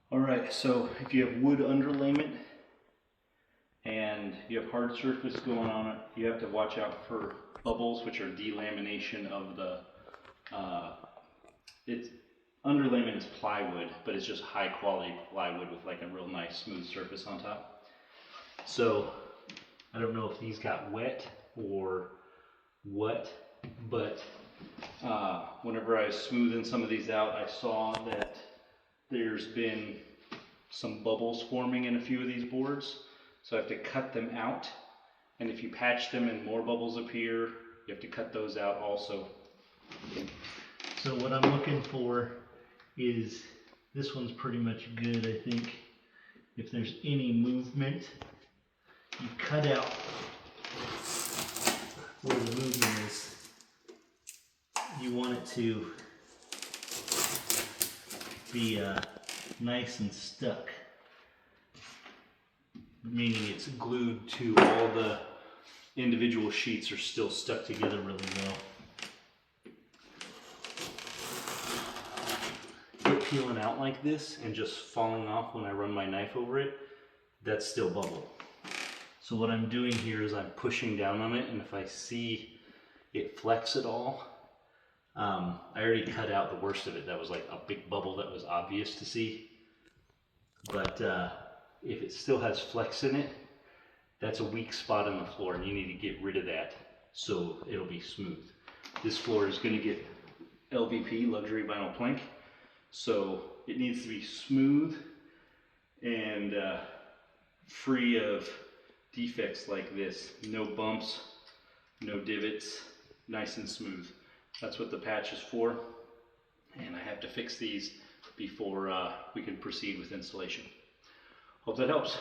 Alright, so if you have wood underlayment and you have hard surface going on it, you have to watch out for bubbles, which are delamination of the, underlayment is plywood, but it's just high quality plywood with like a real nice smooth surface on top. So I don't know if these got wet or what, but whenever I was smoothing some of these out, I saw that there's been some bubbles forming in a few of these boards. So I have to cut them out. And if you patch them and more bubbles appear, you have to cut those out also. So what I'm looking for is, this one's pretty much good, I think. If there's any movement, you cut out where the movement is. You want it to be nice and stuck, meaning it's glued to all the individual sheets are still stuck together really well. Quit peeling out like this and just falling off when I run my knife over it, that's still bubble. So what I'm doing here is I'm pushing down on it, and if I see it flex at all, I already cut out the worst of it. That was like a big bubble that was obvious to see. But if it still has flex in it, that's a weak spot on the floor, and you need to get rid of that so it'll be smooth. This floor is going to get LVP, luxury vinyl plank, so it needs to be smooth and free of defects like this. No bumps, no divots, nice and smooth. That's what the patch is for, and I have to fix these before we can proceed with installation. Hope that helps.